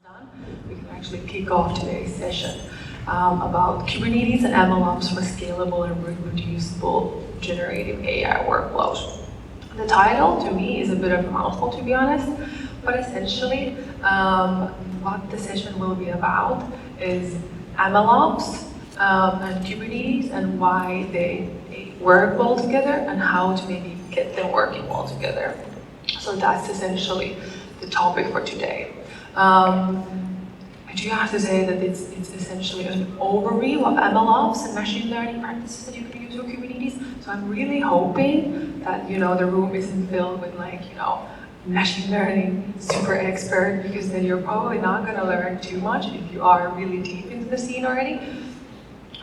done, we can actually kick off today's session about Kubernetes and MLOps for scalable and reproducible generative AI workflows. The title, to me, is a bit of a mouthful, to be honest, but essentially what the session will be about is MLOps and Kubernetes and why they work well together and how to maybe get them working well together. So that's essentially the topic for today. I do have to say that it's essentially an overview of MLOps and machine learning practices that you can use with Kubernetes. So I'm really hoping that, the room isn't filled with machine learning super expert, because then you're probably not going to learn too much if you are really deep into the scene already.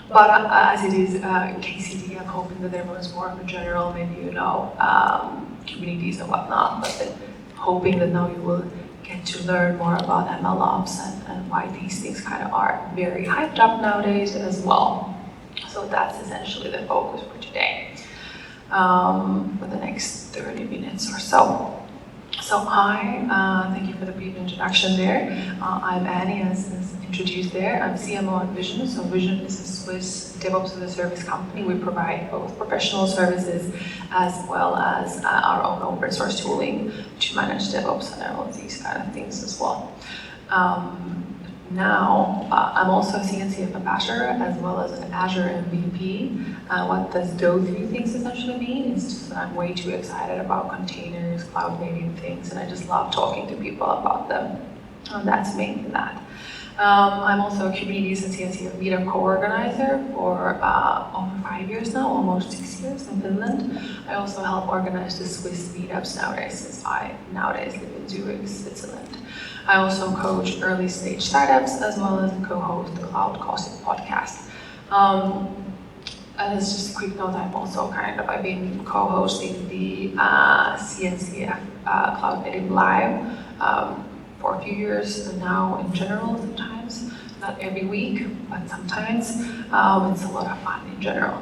But as it is KCD, I'm hoping that everyone's more of a general, maybe Kubernetes and whatnot, but then hoping that now you will get to learn more about MLOps and why these things kind of are very hyped up nowadays as well. So that's essentially the focus for today, for the next 30 minutes or so. So hi, thank you for the brief introduction there. I'm Annie, as introduced there. I'm CMO at Vision. So Vision is a Swiss DevOps as a service company. We provide both professional services as well as our own open source tooling to manage DevOps and all of these kind of things as well. Now, I'm also a CNCF ambassador as well as an Azure MVP. What does those three things essentially mean? It's just that I'm way too excited about containers, cloud native things, and I just love talking to people about them. And that's mainly that. I'm also a Kubernetes and CNCF meetup co-organizer for over 5 years now, almost 6 years in Finland. I also help organize the Swiss meetups nowadays, since I nowadays live in Zurich, Switzerland. I also coach early stage startups as well as co-host the Cloud Gossip podcast. And as just a quick note, I've been co-hosting the CNCF Cloud Native Live for a few years now in general, sometimes, not every week, but sometimes. It's a lot of fun in general.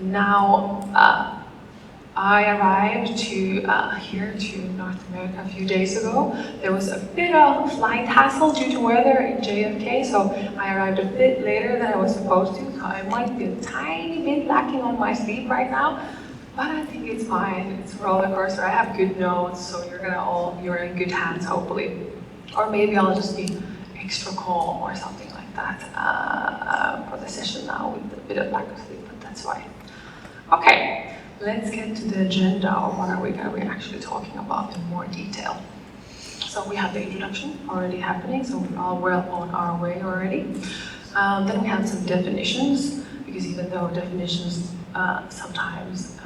Now, I arrived here to North America a few days ago. There was a bit of flight hassle due to weather in JFK, so I arrived a bit later than I was supposed to, so I might be a tiny bit lacking on my sleep right now, but I think it's fine. It's a roller coaster. I have good notes, so you're in good hands, hopefully. Or maybe I'll just be extra calm or something like that for the session now with a bit of lack of sleep, but that's fine. Okay. Let's get to the agenda, or what are we going to be actually talking about in more detail. So we have the introduction already happening, so we're all well on our way already. Then we have some definitions, because even though definitions sometimes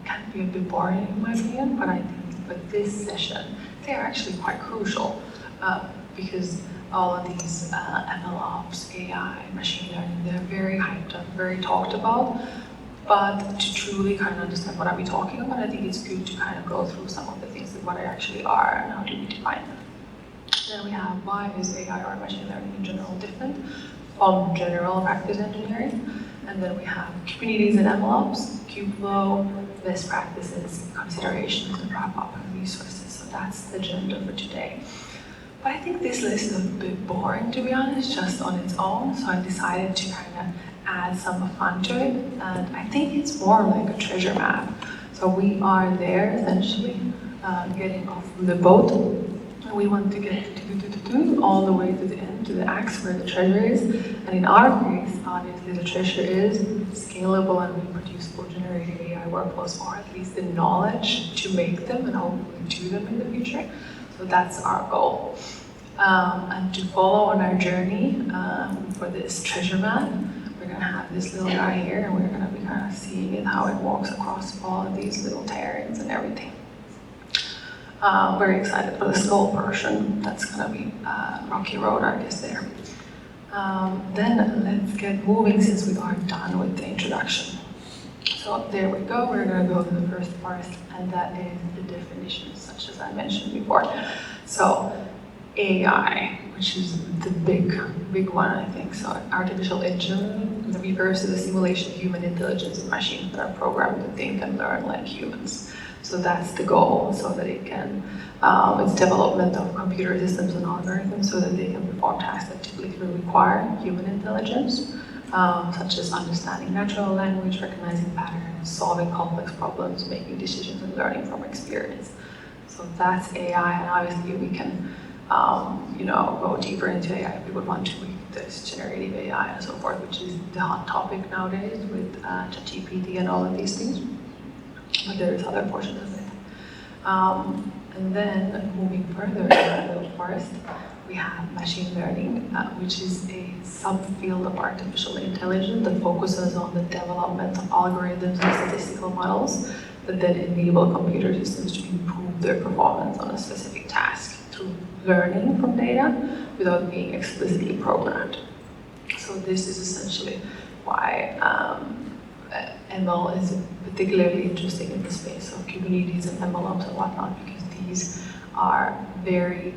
can be a bit boring in my opinion, but I think for this session, they're actually quite crucial, because all of these MLOps, AI, machine learning, they're very hyped up, very talked about. But to truly kind of understand what are we talking about, I think it's good to kind of go through some of the things that what they actually are and how do we define them. Then we have why is AI or machine learning in general different from general practice engineering. And then we have Kubernetes and MLOps, Kubeflow, best practices, considerations, and wrap up and resources. So that's the agenda for today. But I think this list is a bit boring, to be honest, just on its own. So I decided to kind of add some fun to it, and I think it's more like a treasure map. So we are there essentially, getting off the boat, and we want to get all the way to the end, to the axe where the treasure is. And in our case, obviously the treasure is scalable and reproducible generative AI workflows, or at least the knowledge to make them and hopefully do them in the future. So that's our goal. And to follow on our journey for this treasure map, we're going to have this little guy here, and we're going to be kind of seeing it, how it walks across all of these little terrains and everything. Very excited for the skull portion. That's going to be rocky road, I guess, there. Then let's get moving, since we are done with the introduction. So there we go. We're going to go to the first part, and that is the definitions, such as I mentioned before. So AI, which is the big one, I think. So artificial engine refers to the simulation of human intelligence in machines that are programmed to think and learn like humans. So that's the goal, so that it can, it's development of computer systems and algorithms so that they can perform tasks that typically require human intelligence, such as understanding natural language, recognizing patterns, solving complex problems, making decisions, and learning from experience. So that's AI, and obviously we can go deeper into AI if we would want to. There's generative AI and so forth, which is the hot topic nowadays with ChatGPT and all of these things. But there is other portions of it. And then moving further in the forest, we have machine learning, which is a subfield of artificial intelligence that focuses on the development of algorithms and statistical models that then enable computer systems to improve their performance on a specific task through learning from data without being explicitly programmed. So this is essentially why ML is particularly interesting in the space of Kubernetes and MLOps and whatnot, because these are very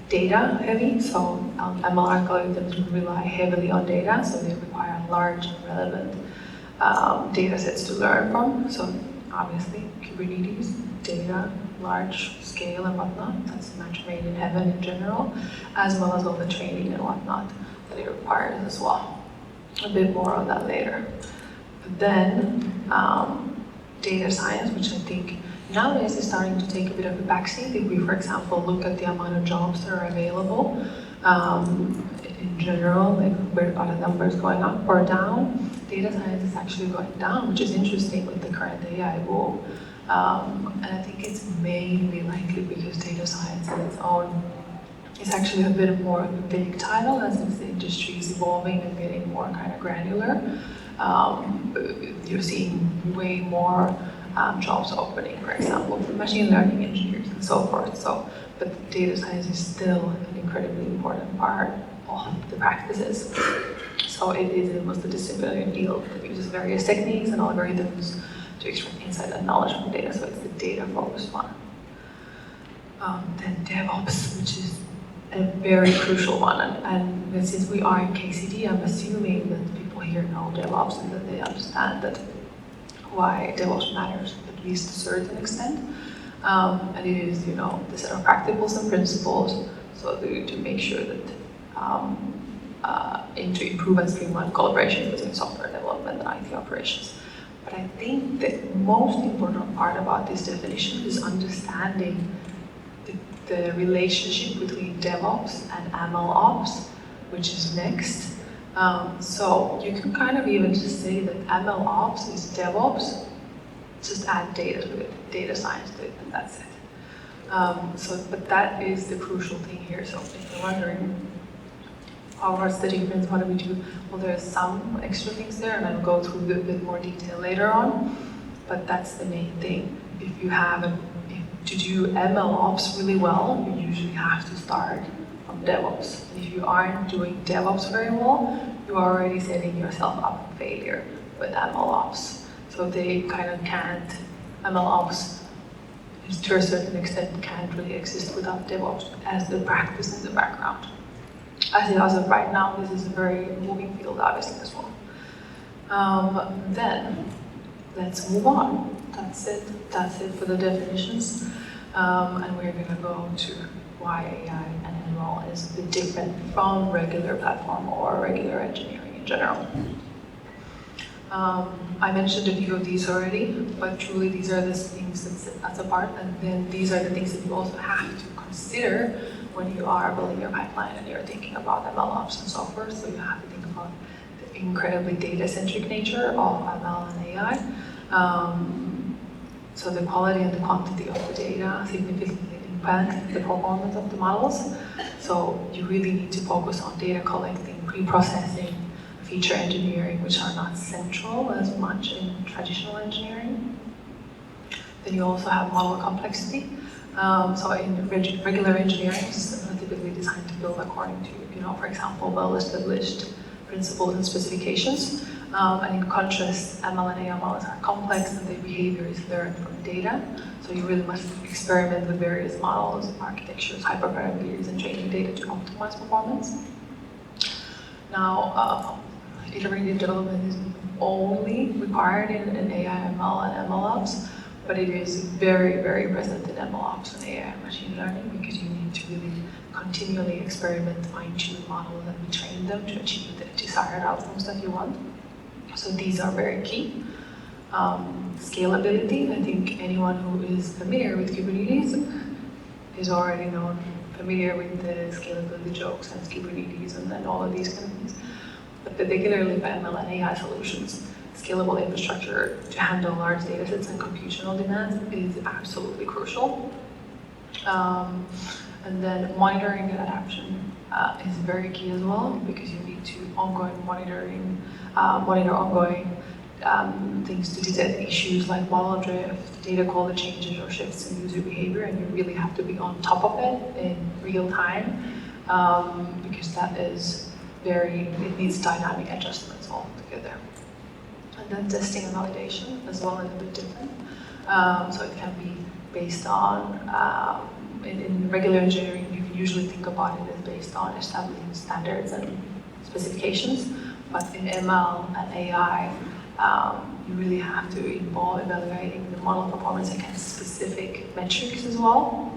data heavy. So ML algorithms rely heavily on data, so they require large and relevant data sets to learn from. So obviously Kubernetes, data, large scale and whatnot, that's a match made in heaven in general, as well as all the training and whatnot that it requires as well. A bit more on that later. But then data science, which I think nowadays is starting to take a bit of a backseat. If we, for example, look at the amount of jobs that are available in general, like where are the numbers going up or down, data science is actually going down, which is interesting with the current AI boom. And I think it's mainly likely because data science on its own is actually a bit more of a big title, as the industry is evolving and getting more kind of granular. You're seeing way more jobs opening, for example, for machine learning engineers and so forth. So, but data science is still an incredibly important part of the practices. So it is the multidisciplinary field that uses various techniques and algorithms to extract insight and knowledge from data. So it's the data-focused one. Then DevOps, which is a very crucial one. And since we are in KCD, I'm assuming that people here know DevOps and that they understand that why DevOps matters, at least to a certain extent. And it is, the set of practicals and principles, so to make sure that to improve and streamline collaboration between software development and IT operations. But I think the most important part about this definition is understanding the relationship between DevOps and MLOps, which is next. So you can kind of even just say that MLOps is DevOps, just add data to it, data science to it, and that's it. But that is the crucial thing here. So if you're wondering, what's the difference, what do we do? Well, there's some extra things there, and I'll go through a bit more detail later on, but that's the main thing. If you have to do MLOps really well, you usually have to start from DevOps. And if you aren't doing DevOps very well, you're already setting yourself up for failure with MLOps. So they kind of can't, MLOps to a certain extent can't really exist without DevOps as the practice in the background. As of right now, this is a very moving field, obviously, as well. Then, let's move on. That's it for the definitions. And we're going to go to why AI and ML is a bit different from regular platform or regular engineering in general. I mentioned a few of these already, but truly these are the things that set us apart, and then these are the things that you also have to consider when you are building your pipeline and you're thinking about MLOps and so forth. So you have to think about the incredibly data-centric nature of ML and AI. So the quality and the quantity of the data significantly impact the performance of the models. So you really need to focus on data collecting, pre-processing, feature engineering, which are not central as much in traditional engineering. Then you also have model complexity. So in regular engineering, it's typically designed to build according to, for example, well-established principles and specifications. And in contrast, ML and AI models are complex and their behavior is learned from data. So you really must experiment with various models, architectures, hyperparameters, and training data to optimize performance. Now, iterative development is only required in AI, ML, and MLOps, but it is very, very present in MLOps and AI and machine learning because you need to really continually experiment, fine-tune models, and retrain them to achieve the desired outcomes that you want. So these are very key. Scalability, I think anyone who is familiar with Kubernetes is already familiar with the scalability jokes and Kubernetes and all of these kind of things. But particularly for ML and AI solutions, scalable infrastructure to handle large data sets and computational demands is absolutely crucial. And then monitoring and adaptation is very key as well because you need to monitor ongoing things to detect issues like model drift, data quality changes or shifts in user behavior, and you really have to be on top of it in real time because that is it needs dynamic adjustments altogether. And then testing and validation as well is a bit different. So it can be based on, in regular engineering, you can usually think about it as based on establishing standards and specifications, but in ML and AI, you really have to involve evaluating the model performance against specific metrics as well.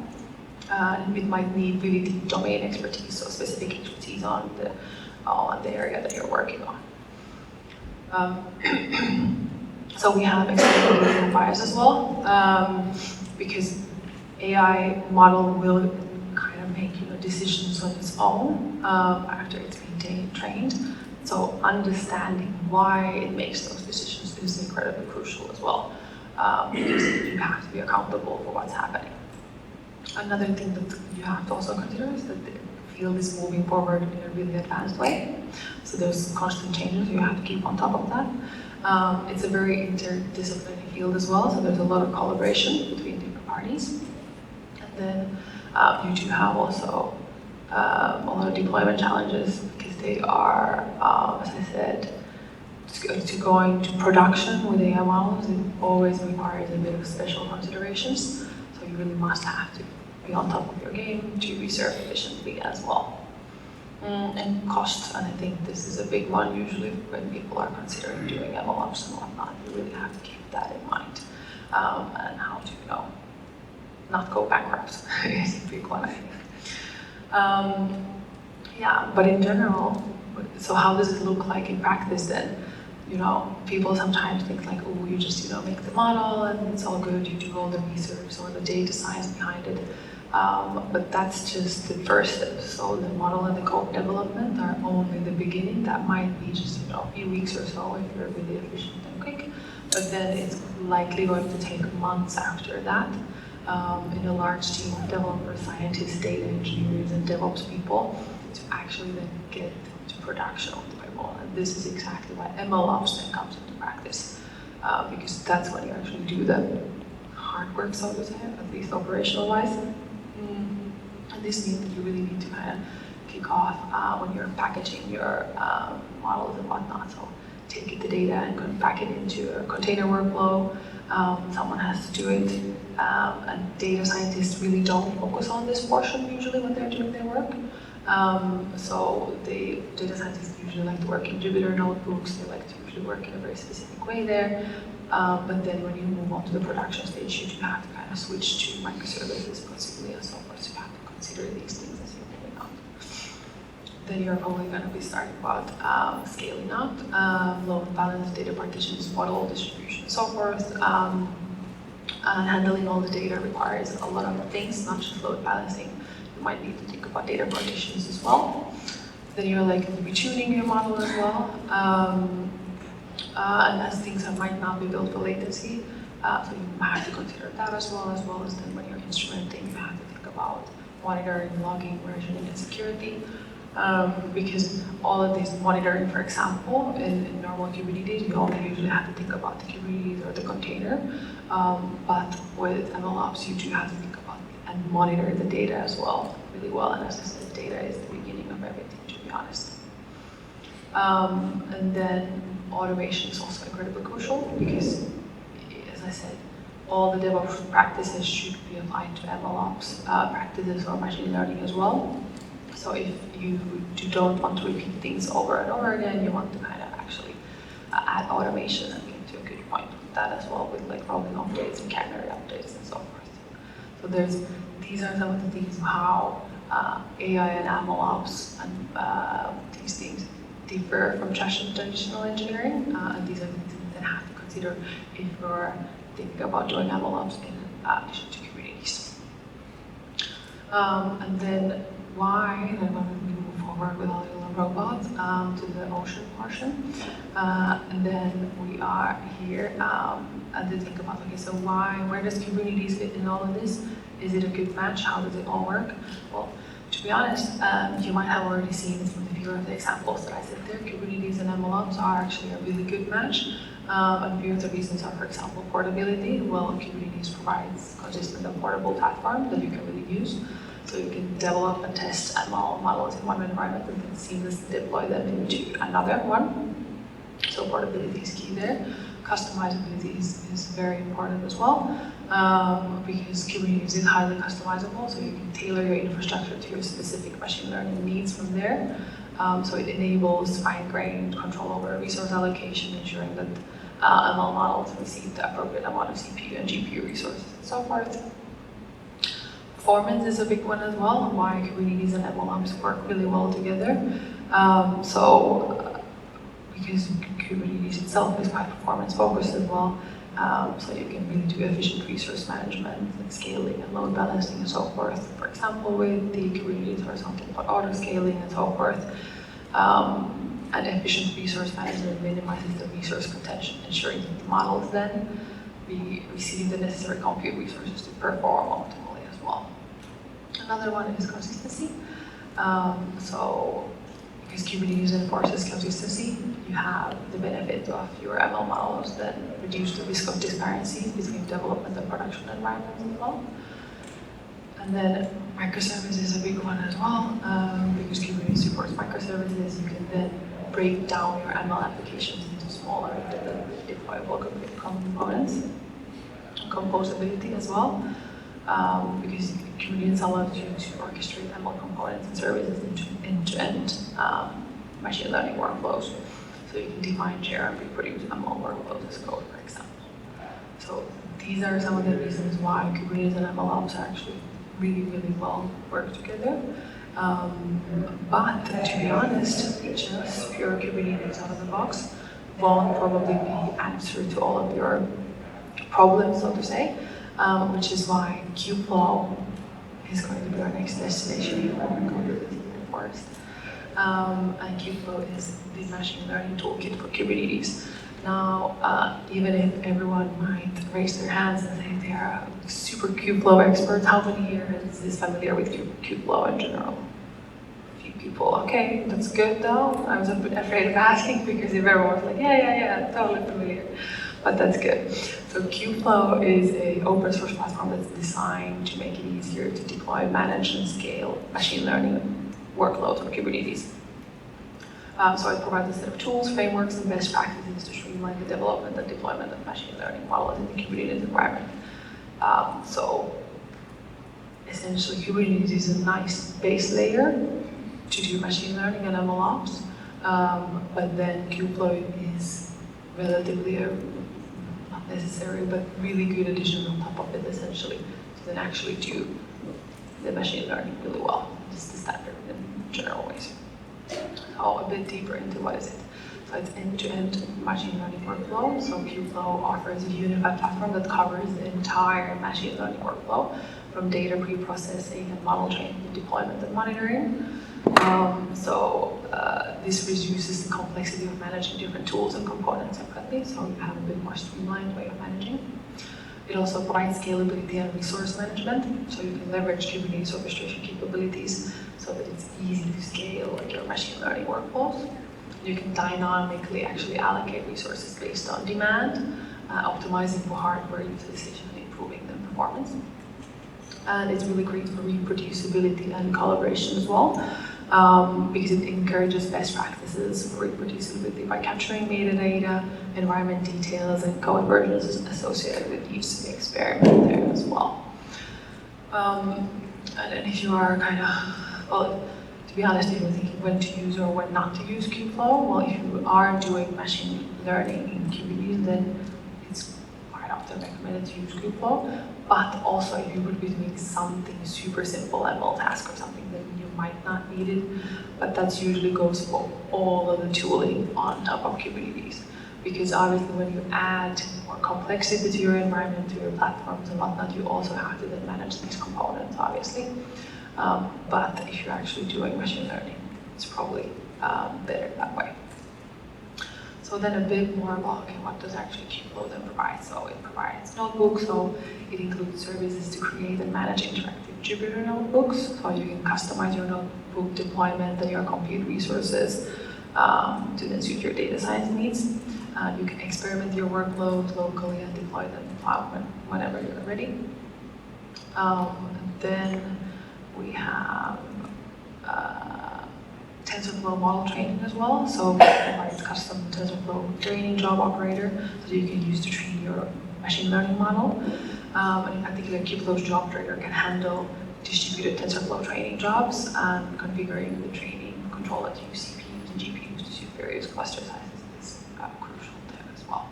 It might need really deep domain expertise, so specific expertise on the area that you're working on. So we have explainability and bias as well, because AI model will kind of make decisions on its own after it's been trained. So understanding why it makes those decisions is incredibly crucial as well, because you have to be accountable for what's happening. Another thing that you have to also consider is that the field is moving forward in a really advanced way. So there's constant changes, you have to keep on top of that. It's a very interdisciplinary field as well, so there's a lot of collaboration between different parties. And then you do have also a lot of deployment challenges because they are, as I said, to going to production with AI models, it always requires a bit of special considerations. So you really must have to be on top of your game to be served efficiently as well. And cost, and I think this is a big one usually when people are considering doing MLOps and whatnot. You really have to keep that in mind, and how to, not go bankrupt is a big one, I think. Yeah, but in general, so how does it look like in practice then? People sometimes think like, oh, you just, make the model and it's all good, you do all the research or the data science behind it. But that's just the first step. So the model and the code development are only the beginning. That might be just, a few weeks or so if you're really efficient and quick. But then it's likely going to take months after that. In a large team of developers, scientists, data engineers, and DevOps people to actually then get to production of the model. And this is exactly why MLOps then comes into practice, because that's when you actually do the hard work, so to say, at least operational-wise. And this means that you really need to kind of kick off when you're packaging your models and whatnot. So take the data and pack it into a container workflow. Someone has to do it, and data scientists really don't focus on this portion usually when they're doing their work. So the data scientists usually like to work in Jupyter notebooks. They like to usually work in a very specific way there. But then when you move on to the production stage, you do have to kind of switch to microservices possibly and so forth. So you have to consider these things as you're moving on. Then you're probably going to be starting about scaling up, load balance, data partitions, model distribution, and so forth. And handling all the data requires a lot of things, not just load balancing. You might need to think about data partitions as well. Then you're likely to be tuning your model as well. And as things that might not be built for latency, so you have to consider that as well as then when you're instrumenting, you have to think about monitoring, logging, versioning, and security. Because all of this monitoring, for example, in normal Kubernetes, you only usually have to think about the Kubernetes or the container. But with MLOps, you do have to think about and monitor the data as well, really well. And as I said, data is the beginning of everything, to be honest. And then automation is also incredibly crucial because, as I said, all the DevOps practices should be applied to MLOps practices or machine learning as well. So if you don't want to repeat things over and over again, you want to kind of actually add automation and get to a good point with that as well, with like rolling updates and canary updates and so forth. So these are some of the things of how AI and MLOps and these things differ from traditional engineering, and these are the things that you have to consider if you're thinking about doing MLOps in addition to Kubernetes. And then when we move forward with our little robots to the ocean portion, and then we are here and to think about, okay, so where does Kubernetes fit in all of this? Is it a good match? How does it all work? Well, to be honest, you might have already seen from a few of the examples that I said there, Kubernetes and MLOps are actually a really good match. And a few of the reasons are, for example, portability. Well, Kubernetes provides consistent and portable platform that you can really use. So you can develop and test ML models in one environment and then seamlessly deploy them into another one. So portability is key there. Customizability is very important as well, because Kubernetes is highly customizable, so you can tailor your infrastructure to your specific machine learning needs from there. So it enables fine-grained control over resource allocation, ensuring that ML models receive the appropriate amount of CPU and GPU resources and so forth. Performance is a big one as well, and why Kubernetes and MLOps work really well together. Because Kubernetes itself is quite performance focused as well, so you can really do efficient resource management and scaling and load balancing and so forth. For example, with the Kubernetes horizontal auto scaling and so forth, and efficient resource management minimizes the resource contention, ensuring that the models then receive the necessary compute resources to perform optimally as well. Another one is consistency. So because Kubernetes enforces consistency, you have the benefit of your ML models that reduce the risk of disparity between development and production environments as well. And then microservices is a big one as well, because Kubernetes supports microservices. You can then break down your ML applications into smaller deployable components. Composability as well, because Kubernetes allows you to orchestrate ML components and services into end-to-end machine learning workflows. So you can define, share, and reproduce ML workflows as code, for example. So these are some of the reasons why Kubernetes and MLOps actually really, really well work together. But to be honest, just pure Kubernetes out of the box won't probably be answer to all of your problems, so to say, which is why Kubeflow is going to be our next destination here when we're going to the forest. And Kubeflow is the machine learning toolkit for Kubernetes. Now, even if everyone might raise their hands and say they are super Kubeflow experts, how many here is familiar with Kubeflow in general? A few people. Okay, that's good though. I was a bit afraid of asking because if everyone's like, yeah, totally familiar. But that's good. So Kubeflow is an open source platform that's designed to make it easier to deploy, manage, and scale machine learning workloads for Kubernetes. So it provides a set of tools, frameworks, and best practices to streamline the development and deployment of machine learning models in the Kubernetes environment. So essentially, Kubernetes is a nice base layer to do machine learning and MLOps, but then Kubeflow is relatively not necessary, but really good addition on top of it, essentially, to then actually do the machine learning really well, just the standard in general ways. So a bit deeper into what is it. So it's end-to-end machine learning workflow. So Kubeflow offers a unified platform that covers the entire machine learning workflow, from data pre-processing and model training to deployment and monitoring. This reduces the complexity of managing different tools and components separately, so you have a bit more streamlined way of managing. It also provides scalability and resource management, so you can leverage Kubernetes orchestration capabilities so that it's easy to scale your machine learning workflows. You can dynamically actually allocate resources based on demand, optimizing for hardware utilization and improving the performance. And it's really great for reproducibility and collaboration as well. because it encourages best practices for reproducibility by capturing metadata, environment details, and code versions associated with each experiment there as well. And then if you are kind of, well, to be honest, if you're thinking when to use or when not to use Kubeflow, well, if you are doing machine learning in Kubernetes, then it's quite often recommended to use Kubeflow. But also, if you would be doing something super simple, ML task or something, then you might not need it. But that usually goes for all of the tooling on top of Kubernetes. Because obviously, when you add more complexity to your environment, to your platforms and whatnot, you also have to then manage these components, obviously. But if you're actually doing machine learning, it's probably better that way. So then a bit more about, okay, what does actually Kubeflow then provide? So it provides notebooks, so it includes services to create and manage interactive Jupyter notebooks, so you can customize your notebook deployment and your compute resources to then suit your data science needs. You can experiment your workloads locally and deploy them whenever you're ready. Then we have TensorFlow model training as well. So it provides custom TensorFlow training job operator that you can use to train your machine learning model. And in particular, Kubeflow's job trainer can handle distributed TensorFlow training jobs and configuring the training control that use CPUs and GPUs to suit various cluster sizes is crucial there as well.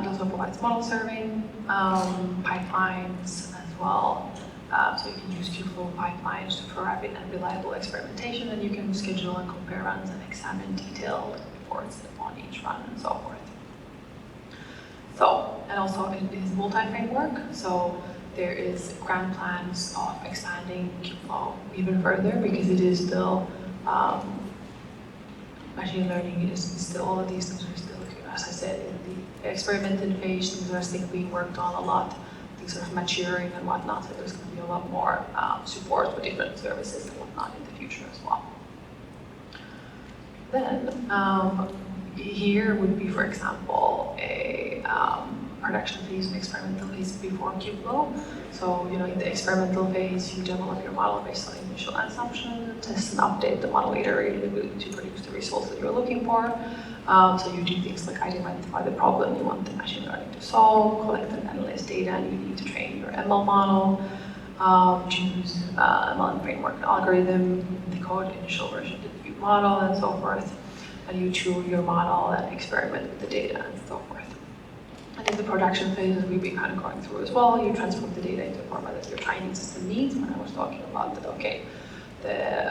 It also provides model serving, pipelines as well. So you can use Kubeflow pipelines for rapid and reliable experimentation, and you can schedule and compare runs and examine detailed reports on each run and so forth. So, and also it is multi-framework, so there is grand plans of expanding Kubeflow even further because it is still, machine learning is still, all of these things are still, as I said, in the experimental phase, things are still being worked on a lot, things are maturing and whatnot, so there's going to be a lot more support for different services and whatnot in the future as well. Then, here would be, for example, a production phase and experimental phase before Kubeflow. So, you know, in the experimental phase, you develop your model based on initial assumptions, test and update the model iteratively to produce the results that you're looking for. So you do things like identify the problem you want the machine learning to solve, collect and analyze data, and you need to train your ML model, choose ML framework algorithm, decode initial version of the model, and so forth. And you tune your model and experiment with the data and so forth. And in the production phase, as we've been kind of going through as well, you transform the data into a format that your training system needs. When I was talking about that, okay, the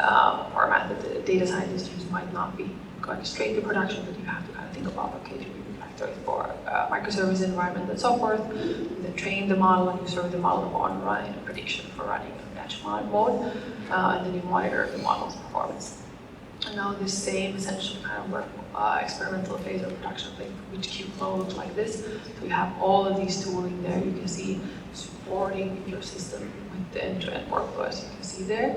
format that the data scientists use might not be going straight to production, but you have to kind of think about, okay, do we refactor it for microservice environment and so forth. You then train the model and you serve the model on run a prediction for running in batch mode, and then you monitor the model's performance. And now this same essential kind of work, experimental phase or production phase, which Kubeflow looks like this. So you have all of these tooling there. You can see supporting your system with the end-to-end workflow, as you can see there.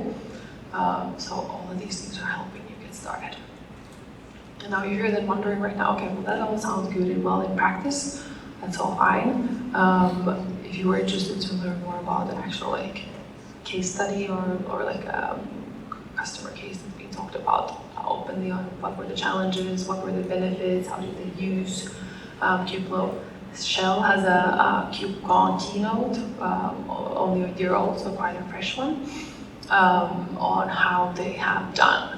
So all of these things are helping you get started. And now you're then wondering right now, okay, well that all sounds good and well in practice. That's all fine. If you were interested to learn more about an actual like case study or like a customer case that's being talked about openly on what were the challenges, what were the benefits, how did they use Kubeflow. Shell has a KubeCon keynote, only a year old, so quite a fresh one, on how they have done,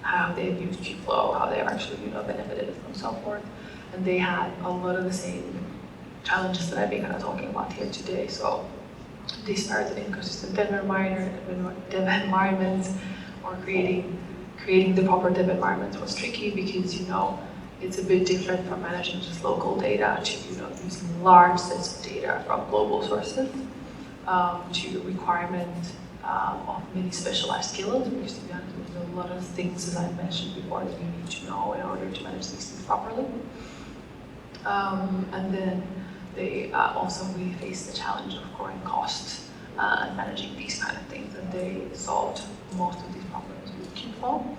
how they've used Kubeflow, how they've actually benefited from so forth. And they had a lot of the same challenges that I've been kind of talking about here today. So disparate inconsistent dev environments, or creating the proper dev environments was tricky because it's a bit different from managing just local data to using large sets of data from global sources, to requirement of many specialized skills, because to be honest, there's a lot of things, as I mentioned before, that you need to know in order to manage these things properly. And then they also really face the challenge of growing costs and managing these kind of things, and they solved most of these problems with Kubeflow.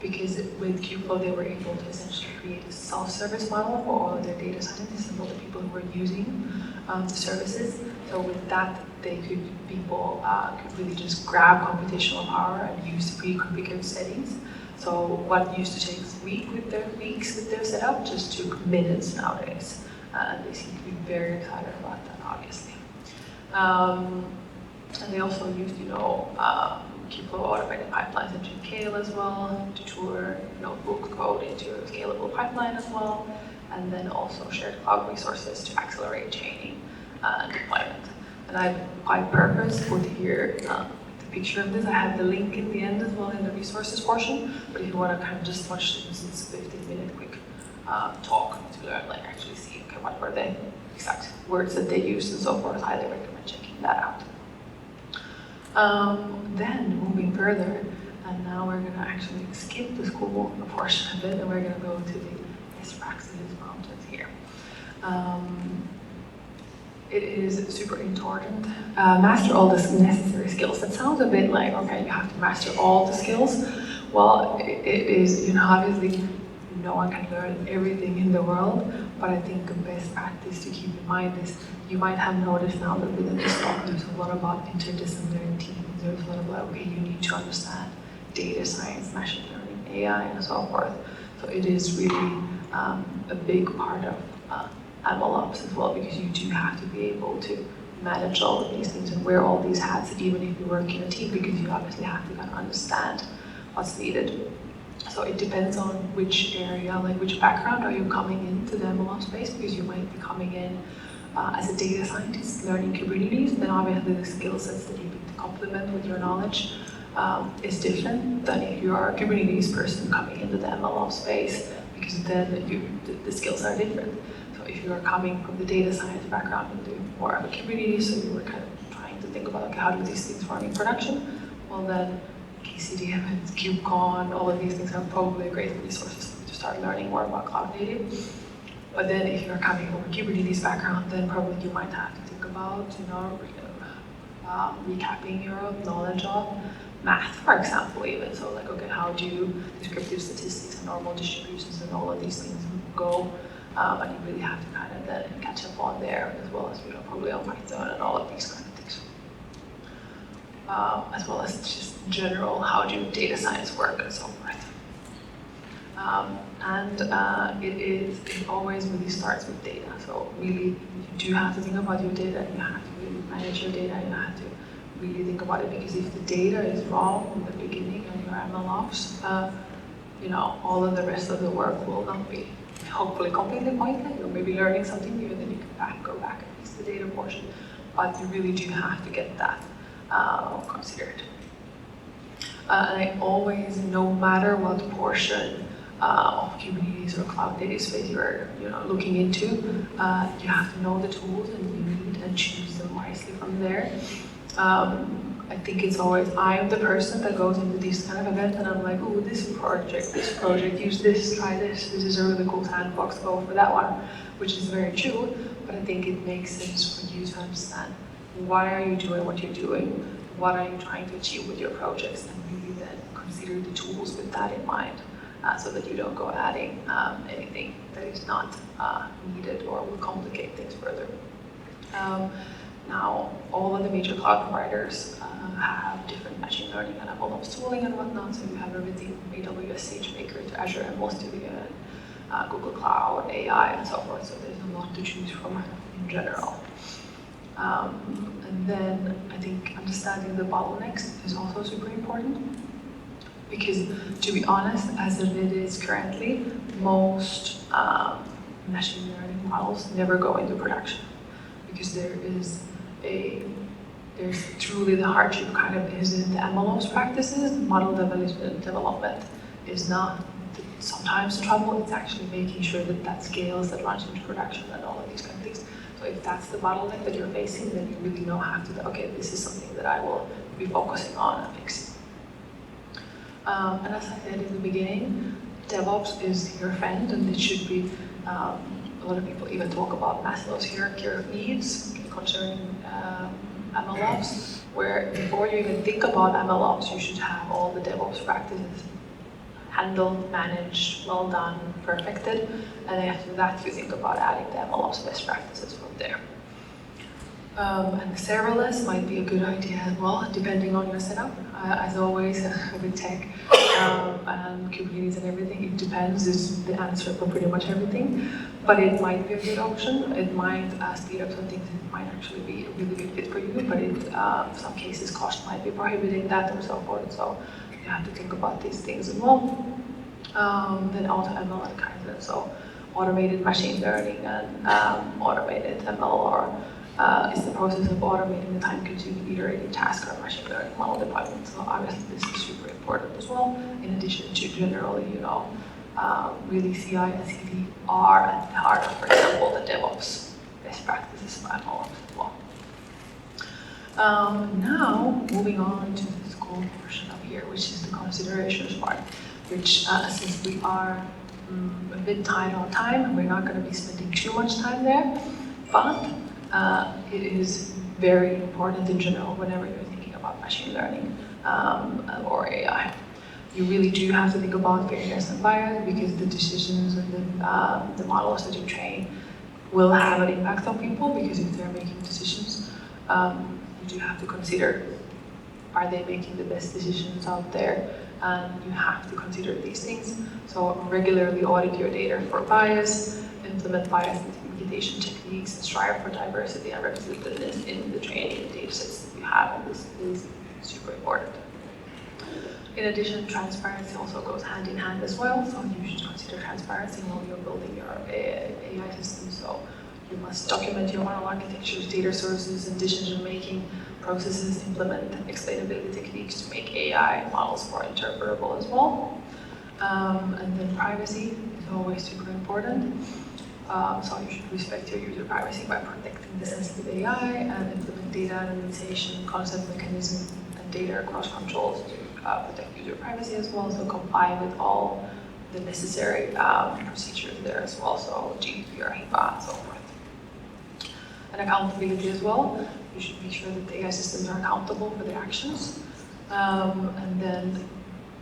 because with Kubeflow they were able to essentially create a self-service model for all of their data scientists and all the people who were using the services. So with that, people could really just grab computational power and use pre-configured settings. So what used to take weeks with their setup just took minutes nowadays. And they seem to be very excited about that, obviously. And they also used, Kubeflow automated pipelines into Kale as well, to tour notebook code into a scalable pipeline as well, and then also shared cloud resources to accelerate chaining and deployment. And I, by purpose, put here the picture of this. I have the link in the end as well in the resources portion, but if you want to kind of just watch this, it's a 15-minute quick talk to learn, actually see, okay, what were the exact words that they used and so forth. I highly recommend checking that out. Then moving further, and now we're going to actually skip the school portion of it, and we're going to go to the best practices mountains here. It is super important. Master all the necessary skills. That sounds a bit like, okay, you have to master all the skills. Well, it is, obviously, no one can learn everything in the world, but I think the best practice to keep in mind is, you might have noticed now that within this talk, there's a lot about interdisciplinary teams. There's a lot about, okay, you need to understand data science, machine learning, AI, and so forth. So it is really a big part of MLOps as well, because you do have to be able to manage all of these things and wear all these hats, even if you work in a team, because you obviously have to kind of understand what's needed. So it depends on which area, which background are you coming into the MLOps space, because you might be coming in as a data scientist learning Kubernetes, then obviously the skill sets that you need to complement with your knowledge is different than if you are a Kubernetes person coming into the MLOps space, because then the skills are different. So if you are coming from the data science background and doing more of a Kubernetes, so you were kind of trying to think about, okay, how do these things run in production? Well then, KCD and KubeCon, all of these things are probably great resources to start learning more about cloud native. But then if you're coming from a Kubernetes background, then probably you might have to think about, recapping your knowledge of math, for example, even. So okay, how do descriptive statistics and normal distributions and all of these things go? And you really have to kind of then catch up on there, as well as, probably on Python and all of these kind of things. As well as just in general, how do data science work and so forth. It always really starts with data. So really, you do have to think about your data, and you have to really manage your data, and you have to really think about it, because if the data is wrong in the beginning of your MLOps, all of the rest of the work will not be hopefully completely pointless. You'll maybe learning something new, and then you can go back and fix the data portion. But you really do have to get that considered. And I always, no matter what portion of Kubernetes or cloud data space you're looking into, you have to know the tools and you need and choose them wisely from there. I think it's always, I'm the person that goes into these kind of events and I'm like, oh, this project, use this, try this is a really cool sandbox, go for that one, which is very true, but I think it makes sense for you to understand why are you doing what you're doing, what are you trying to achieve with your projects, and really then consider the tools with that in mind, so that you don't go adding anything that is not needed or will complicate things further. Now, all of the major cloud providers have different machine learning and MLOps tooling and whatnot, so you have everything from AWS SageMaker to Azure ML Studio, Google Cloud, AI, and so forth, so there's a lot to choose from in general. And then I think understanding the bottlenecks is also super important, because to be honest, as it is currently, most machine learning models never go into production, because there's truly the hardship kind of is in the MLOps practices. Model development is not sometimes the trouble, it's actually making sure that that scales, that runs into production and all of these kind of things. So if that's the bottleneck that you're facing, then you really know how to, okay, this is something that I will be focusing on and fixing. And as I said in the beginning, DevOps is your friend, and it should be, a lot of people even talk about Maslow's hierarchy of needs concerning MLOps, where before you even think about MLOps, you should have all the DevOps practices handled, managed, well done, perfected, and then after that you think about adding the MLOps best practices from there. And serverless might be a good idea as well, depending on your setup. As always, with tech and Kubernetes and everything, it depends is the answer for pretty much everything. But it might be a good option. It might speed up some things. It might actually be a really good fit for you, but in some cases, cost might be prohibiting that and so forth. So you have to think about these things as well. Then auto ML and Kaizen, so automated machine learning and automated ML or is the process of automating the time-consuming iterative task or machine learning model deployment. So obviously this is super important as well. In addition to generally, really CI and CD are at the heart of, for example, the DevOps best practices by MLOps as well. Now moving on to this goal portion up here, which is the considerations part. Which since we are a bit tight on time, we're not going to be spending too much time there, but it is very important in general whenever you're thinking about machine learning or AI. You really do have to think about fairness and bias because the decisions and the models that you train will have an impact on people, because if they're making decisions, you do have to consider, are they making the best decisions out there? And you have to consider these things. So regularly audit your data for bias, implement bias mitigation techniques, and strive for diversity and representativeness in the training data sets that you have, and this is super important. In addition, transparency also goes hand in hand as well, so you should consider transparency while you're building your AI system. So you must document your model architectures, data sources, and decision-making processes, implement explainability techniques to make AI models more interpretable as well. And then privacy is always super important. So you should respect your user privacy by protecting the sensitive AI and implement data anonymization, concept mechanism, and data cross controls to protect user privacy as well. So comply with all the necessary procedures there as well. So GDPR, HIPAA, and so forth. And accountability as well. You should make sure that the AI systems are accountable for their actions. And then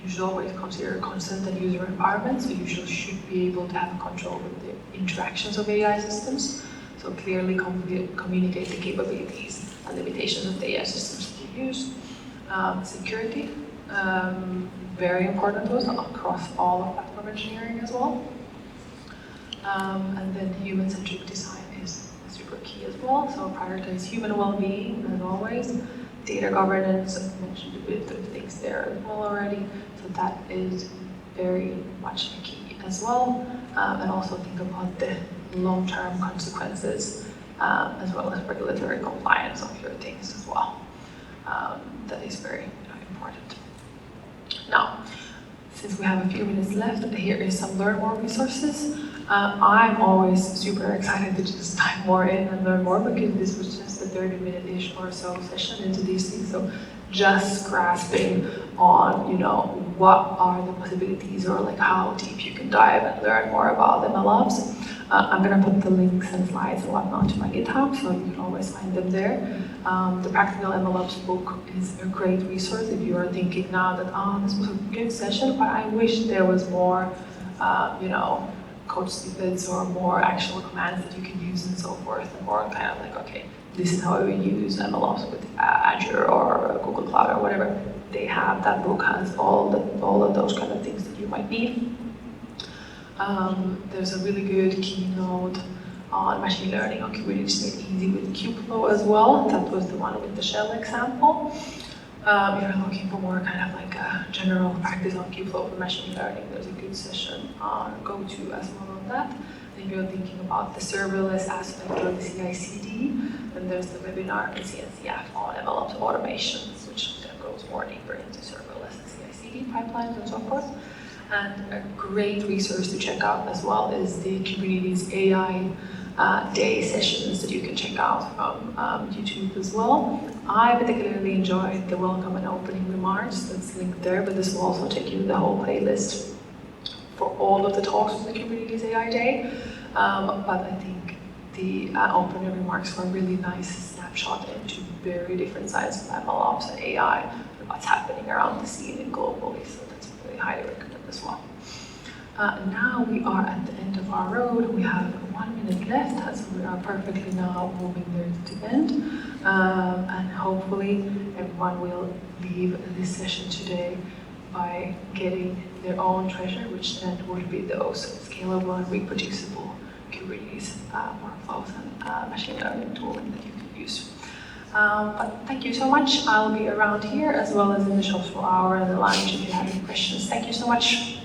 you should always consider consent and user environment. So you should be able to have control with the interactions of AI systems. So clearly communicate the capabilities and limitations of the AI systems that you use. Security, very important also across all of platform engineering as well. And then human-centric design is super key as well. So prioritize human well-being as always. Data governance, I've mentioned a bit of things there as well already. So that is very much a key as well. And also think about the long-term consequences as well as regulatory compliance of your things as well. That is very important. Now, since we have a few minutes left, here is some learn more resources. I'm always super excited to just dive more in and learn more, because this was just a 30-minute-ish or so session into these things. So just grasping on, what are the possibilities, or like how deep you can dive and learn more about the MLOps. I'm going to put the links and slides and whatnot to my GitHub, so you can always find them there. The Practical MLOps book is a great resource if you are thinking now that, this was a good session, but I wish there was more, code snippets or more actual commands that you can use and so forth, and more kind of like, okay, this is how we use MLOps with Azure or Google Cloud or whatever. That book has all of those kind of things that you might need. There's a really good keynote on machine learning on Kubernetes made easy with Kubeflow as well. That was the one with the shell example. If you're looking for more kind of like a general practice on Kubeflow for machine learning, there's a good session on go-to as well on that. If you're thinking about the serverless aspect or the CI/CD, then there's the webinar with CNCF on MLOps automations, which then goes more deeper into serverless and CI/CD pipelines and so forth. And a great resource to check out as well is the Kubernetes AI day sessions that you can check out from YouTube as well. I particularly enjoyed the welcome and opening remarks that's linked there, but this will also take you to the whole playlist for all of the talks from the Kubernetes AI day. But I think the opening remarks were a really nice snapshot into very different sides of MLOps and AI and what's happening around the scene and globally. So that's really highly, highly recommend as well. Now we are at the end of our road. We have 1 minute left, so we are perfectly now moving there to the end. And hopefully everyone will leave this session today by getting their own treasure, which then would be those scalable and reproducible Kubernetes workflows and machine learning tooling that you can use. But thank you so much. I'll be around here as well as in the shop for hour and the lunch if you have any questions. Thank you so much.